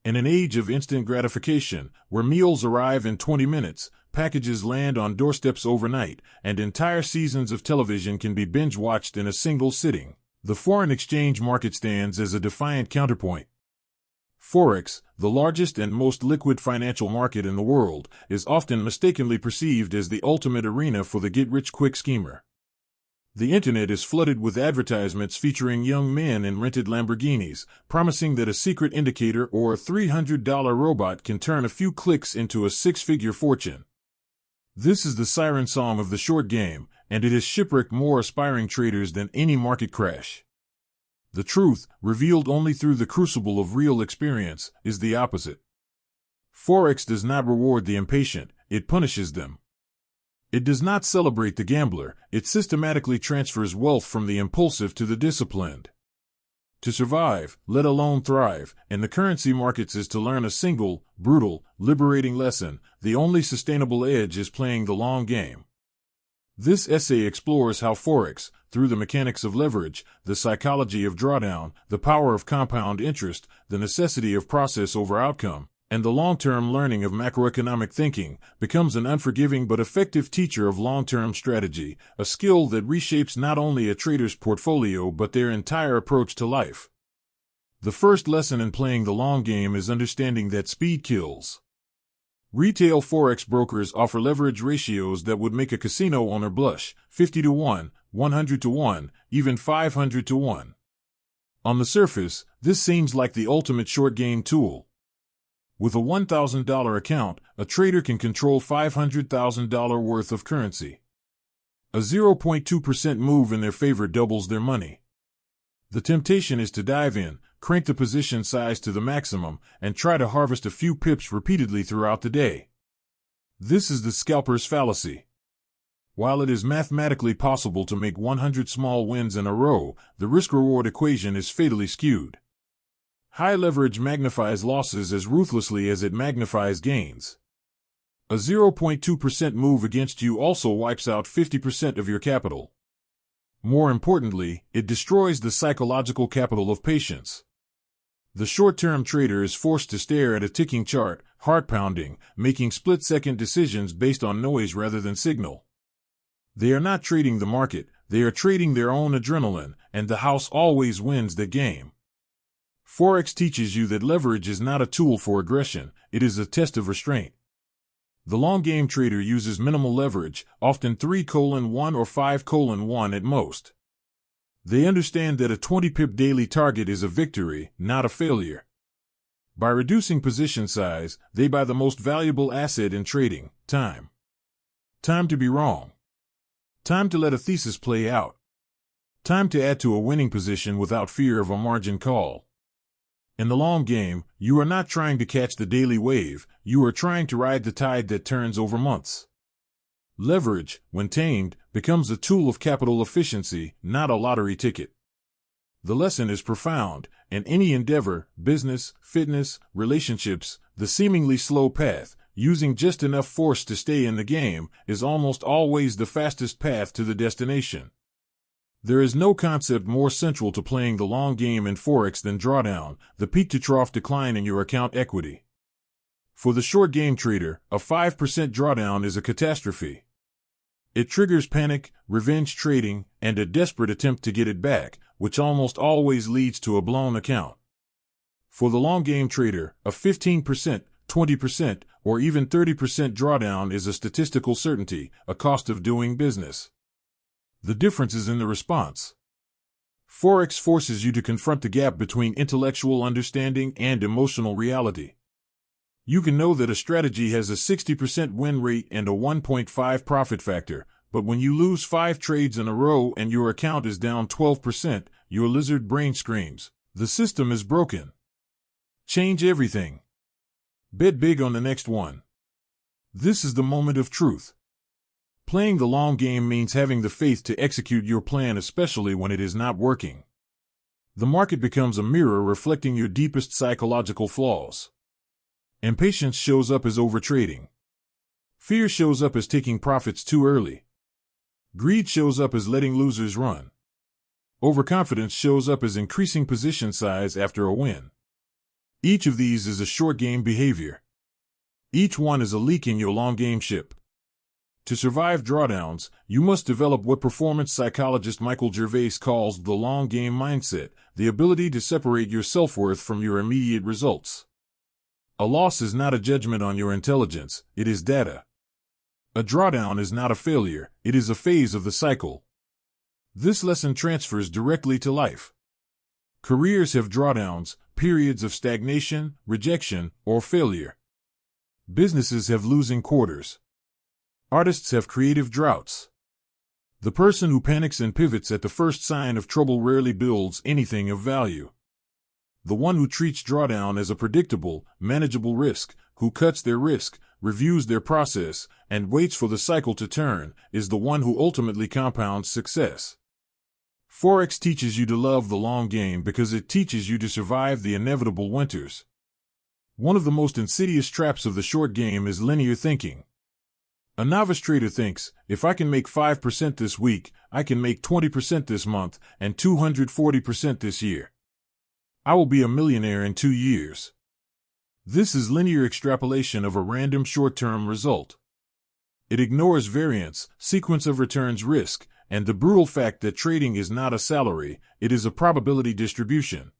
In an age of instant gratification, where meals arrive in 20 minutes, packages land on doorsteps overnight, and entire seasons of television can be binge-watched in a single sitting, the foreign exchange market stands as a defiant counterpoint. Forex, the largest and most liquid financial market in the world, is often mistakenly perceived as the ultimate arena for the get-rich-quick schemer. The internet is flooded with advertisements featuring young men in rented Lamborghinis, promising that a secret indicator or a $300 robot can turn a few clicks into a six-figure fortune. This is the siren song of the short game, and it has shipwrecked more aspiring traders than any market crash. The truth, revealed only through the crucible of real experience, is the opposite. Forex does not reward the impatient, it punishes them. It does not celebrate the gambler, it systematically transfers wealth from the impulsive to the disciplined. To survive, let alone thrive, in the currency markets is to learn a single, brutal, liberating lesson: the only sustainable edge is playing the long game. This essay explores how Forex, through the mechanics of leverage, the psychology of drawdown, the power of compound interest, the necessity of process over outcome, and the long-term learning of macroeconomic thinking, becomes an unforgiving but effective teacher of long-term strategy, a skill that reshapes not only a trader's portfolio but their entire approach to life. The first lesson in playing the long game is understanding that speed kills. Retail Forex brokers offer leverage ratios that would make a casino owner blush: 50 to 1, 100 to 1, even 500 to 1. On the surface, this seems like the ultimate short game tool. With a $1,000 account, a trader can control $500,000 worth of currency. A 0.2% move in their favor doubles their money. The temptation is to dive in, crank the position size to the maximum, and try to harvest a few pips repeatedly throughout the day. This is the scalper's fallacy. While it is mathematically possible to make 100 small wins in a row, the risk-reward equation is fatally skewed. High leverage magnifies losses as ruthlessly as it magnifies gains. A 0.2% move against you also wipes out 50% of your capital. More importantly, it destroys the psychological capital of patience. The short-term trader is forced to stare at a ticking chart, heart-pounding, making split-second decisions based on noise rather than signal. They are not trading the market, they are trading their own adrenaline, and the house always wins the game. Forex teaches you that leverage is not a tool for aggression, it is a test of restraint. The long-game trader uses minimal leverage, often 3:1 or 5:1 at most. They understand that a 20-pip daily target is a victory, not a failure. By reducing position size, they buy the most valuable asset in trading: time. Time to be wrong. Time to let a thesis play out. Time to add to a winning position without fear of a margin call. In the long game, you are not trying to catch the daily wave, you are trying to ride the tide that turns over months. Leverage, when tamed, becomes a tool of capital efficiency, not a lottery ticket. The lesson is profound. In any endeavor, business, fitness, relationships, the seemingly slow path, using just enough force to stay in the game, is almost always the fastest path to the destination. There is no concept more central to playing the long game in Forex than drawdown, the peak-to-trough decline in your account equity. For the short game trader, a 5% drawdown is a catastrophe. It triggers panic, revenge trading, and a desperate attempt to get it back, which almost always leads to a blown account. For the long game trader, a 15%, 20%, or even 30% drawdown is a statistical certainty, a cost of doing business. The difference is in the response. Forex forces you to confront the gap between intellectual understanding and emotional reality. You can know that a strategy has a 60% win rate and a 1.5 profit factor, but when you lose 5 trades in a row and your account is down 12%, your lizard brain screams, "The system is broken." Change everything. Bet big on the next one. This is the moment of truth. Playing the long game means having the faith to execute your plan, especially when it is not working. The market becomes a mirror reflecting your deepest psychological flaws. Impatience shows up as overtrading. Fear shows up as taking profits too early. Greed shows up as letting losers run. Overconfidence shows up as increasing position size after a win. Each of these is a short game behavior. Each one is a leak in your long game ship. To survive drawdowns, you must develop what performance psychologist Michael Gervais calls the long game mindset, the ability to separate your self-worth from your immediate results. A loss is not a judgment on your intelligence, it is data. A drawdown is not a failure, it is a phase of the cycle. This lesson transfers directly to life. Careers have drawdowns, periods of stagnation, rejection, or failure. Businesses have losing quarters. Artists have creative droughts. The person who panics and pivots at the first sign of trouble rarely builds anything of value. The one who treats drawdown as a predictable, manageable risk, who cuts their risk, reviews their process, and waits for the cycle to turn, is the one who ultimately compounds success. Forex teaches you to love the long game because it teaches you to survive the inevitable winters. One of the most insidious traps of the short game is linear thinking. A novice trader thinks, if I can make 5% this week, I can make 20% this month, and 240% this year. I will be a millionaire in 2 years. This is linear extrapolation of a random short-term result. It ignores variance, sequence of returns risk, and the brutal fact that trading is not a salary, it is a probability distribution.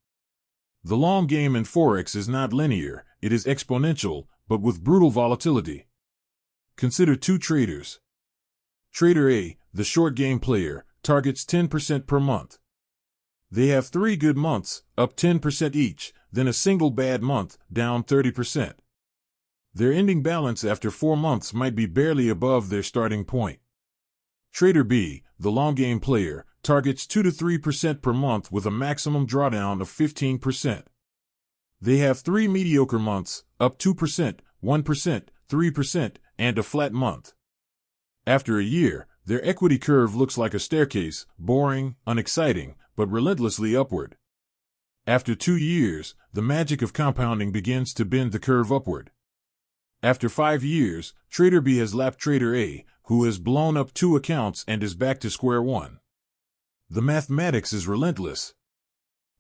The long game in Forex is not linear, it is exponential, but with brutal volatility. Consider two traders. Trader A, the short game player, targets 10% per month. They have 3 good months, up 10% each, then a single bad month, down 30%. Their ending balance after 4 months might be barely above their starting point. Trader B, the long game player, targets 2 to 3% per month with a maximum drawdown of 15%. They have 3 mediocre months, up 2%, 1%, 3%, and a flat month. After a year, their equity curve looks like a staircase, boring, unexciting, but relentlessly upward. After 2 years, the magic of compounding begins to bend the curve upward. After 5 years, Trader B has lapped Trader A, who has blown up 2 accounts and is back to square one. The mathematics is relentless.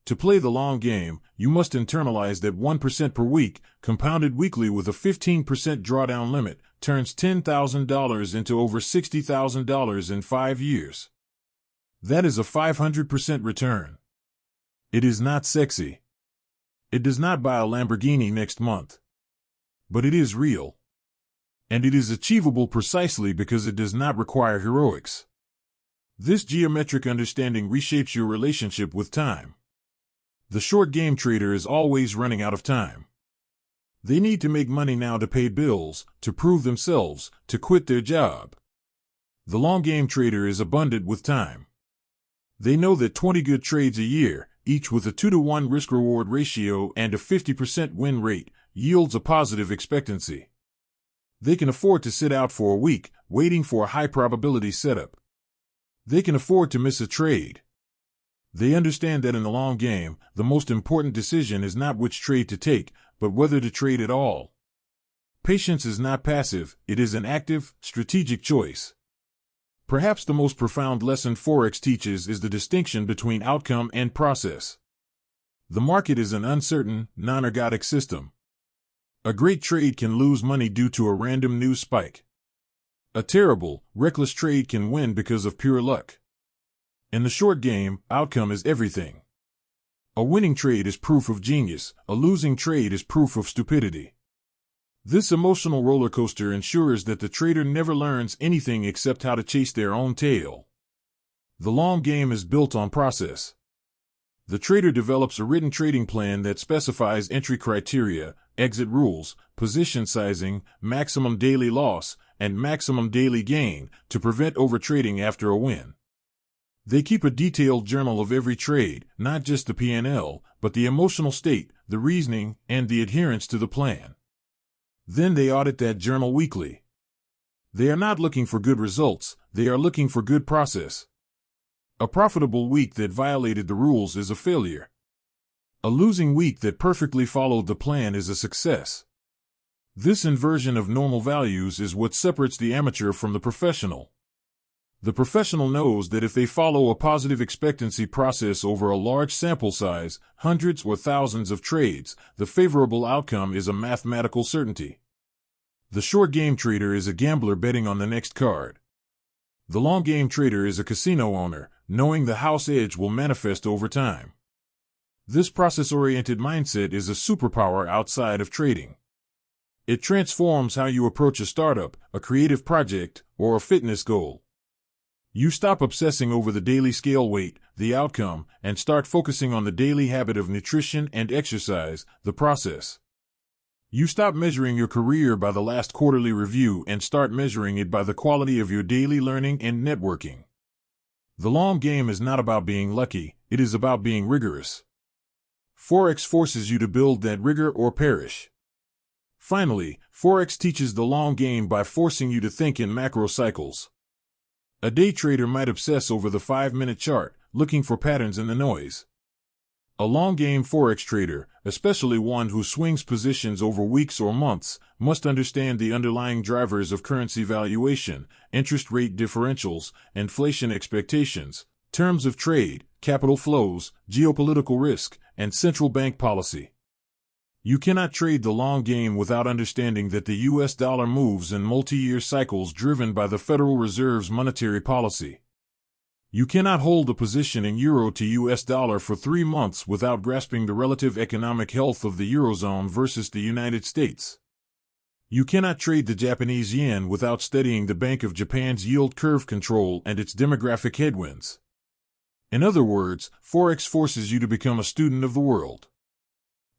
To play the long game, you must internalize that 1% per week, compounded weekly with a 15% drawdown limit, turns $10,000 into over $60,000 in 5 years. That is a 500% return. It is not sexy. It does not buy a Lamborghini next month. But it is real. And it is achievable precisely because it does not require heroics. This geometric understanding reshapes your relationship with time. The short game trader is always running out of time. They need to make money now to pay bills, to prove themselves, to quit their job. The long game trader is abundant with time. They know that 20 good trades a year, each with a 2-to-1 risk-reward ratio and a 50% win rate, yields a positive expectancy. They can afford to sit out for a week, waiting for a high-probability setup. They can afford to miss a trade. They understand that in the long game, the most important decision is not which trade to take, but whether to trade at all. Patience is not passive, it is an active, strategic choice. Perhaps the most profound lesson Forex teaches is the distinction between outcome and process. The market is an uncertain, non-ergodic system. A great trade can lose money due to a random news spike. A terrible, reckless trade can win because of pure luck. In the short game, outcome is everything. A winning trade is proof of genius, a losing trade is proof of stupidity. This emotional roller coaster ensures that the trader never learns anything except how to chase their own tail. The long game is built on process. The trader develops a written trading plan that specifies entry criteria, exit rules, position sizing, maximum daily loss, and maximum daily gain to prevent overtrading after a win. They keep a detailed journal of every trade, not just the P&L, but the emotional state, the reasoning, and the adherence to the plan. Then they audit that journal weekly. They are not looking for good results, they are looking for good process. A profitable week that violated the rules is a failure. A losing week that perfectly followed the plan is a success. This inversion of normal values is what separates the amateur from the professional. The professional knows that if they follow a positive expectancy process over a large sample size, hundreds or thousands of trades, the favorable outcome is a mathematical certainty. The short game trader is a gambler betting on the next card. The long game trader is a casino owner, knowing the house edge will manifest over time. This process-oriented mindset is a superpower outside of trading. It transforms how you approach a startup, a creative project, or a fitness goal. You stop obsessing over the daily scale weight, the outcome, and start focusing on the daily habit of nutrition and exercise, the process. You stop measuring your career by the last quarterly review and start measuring it by the quality of your daily learning and networking. The long game is not about being lucky, it is about being rigorous. Forex forces you to build that rigor or perish. Finally, Forex teaches the long game by forcing you to think in macro cycles. A day trader might obsess over the 5-minute chart, looking for patterns in the noise. A long-game Forex trader, especially one who swings positions over weeks or months, must understand the underlying drivers of currency valuation, interest rate differentials, inflation expectations, terms of trade, capital flows, geopolitical risk, and central bank policy. You cannot trade the long game without understanding that the US dollar moves in multi-year cycles driven by the Federal Reserve's monetary policy. You cannot hold a position in euro to US dollar for 3 months without grasping the relative economic health of the Eurozone versus the United States. You cannot trade the Japanese yen without studying the Bank of Japan's yield curve control and its demographic headwinds. In other words, Forex forces you to become a student of the world.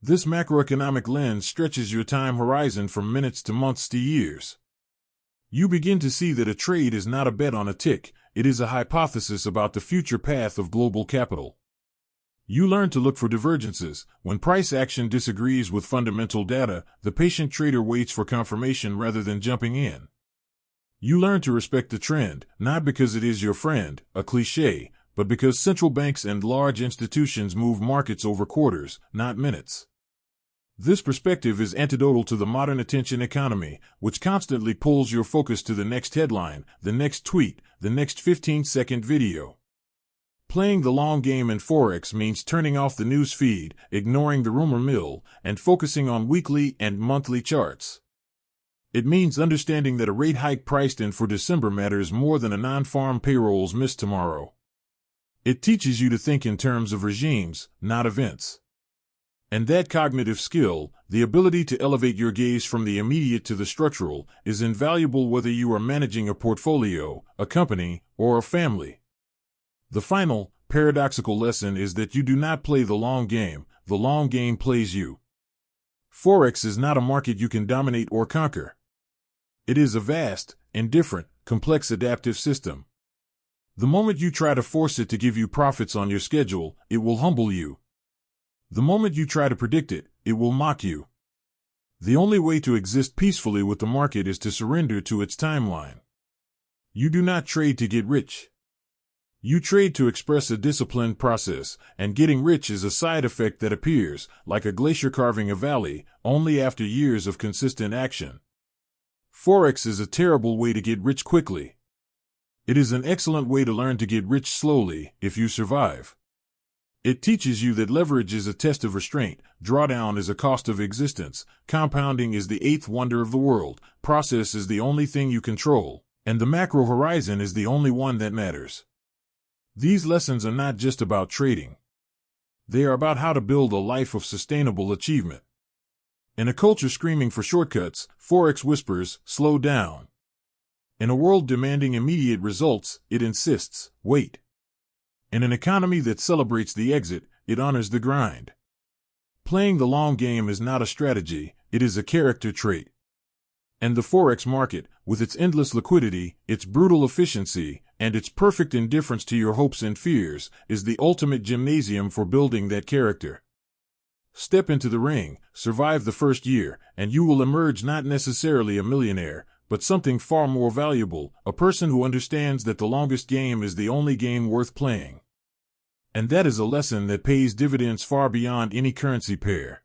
This macroeconomic lens stretches your time horizon from minutes to months to years. You begin to see that a trade is not a bet on a tick, it is a hypothesis about the future path of global capital. You learn to look for divergences. When price action disagrees with fundamental data, the patient trader waits for confirmation rather than jumping in. You learn to respect the trend, not because it is your friend, a cliché, but because central banks and large institutions move markets over quarters, not minutes. This perspective is antidotal to the modern attention economy, which constantly pulls your focus to the next headline, the next tweet, the next 15-second video. Playing the long game in Forex means turning off the news feed, ignoring the rumor mill, and focusing on weekly and monthly charts. It means understanding that a rate hike priced in for December matters more than a non-farm payrolls missed tomorrow. It teaches you to think in terms of regimes, not events. And that cognitive skill, the ability to elevate your gaze from the immediate to the structural, is invaluable whether you are managing a portfolio, a company, or a family. The final, paradoxical lesson is that you do not play the long game plays you. Forex is not a market you can dominate or conquer. It is a vast, indifferent, complex adaptive system. The moment you try to force it to give you profits on your schedule, it will humble you. The moment you try to predict it, it will mock you. The only way to exist peacefully with the market is to surrender to its timeline. You do not trade to get rich. You trade to express a disciplined process, and getting rich is a side effect that appears, like a glacier carving a valley, only after years of consistent action. Forex is a terrible way to get rich quickly. It is an excellent way to learn to get rich slowly, if you survive. It teaches you that leverage is a test of restraint, drawdown is a cost of existence, compounding is the eighth wonder of the world, process is the only thing you control, and the macro horizon is the only one that matters. These lessons are not just about trading. They are about how to build a life of sustainable achievement. In a culture screaming for shortcuts, Forex whispers, slow down. In a world demanding immediate results, it insists, wait. In an economy that celebrates the exit, it honors the grind. Playing the long game is not a strategy, it is a character trait. And the Forex market, with its endless liquidity, its brutal efficiency, and its perfect indifference to your hopes and fears, is the ultimate gymnasium for building that character. Step into the ring, survive the first year, and you will emerge not necessarily a millionaire, but something far more valuable, a person who understands that the longest game is the only game worth playing. And that is a lesson that pays dividends far beyond any currency pair.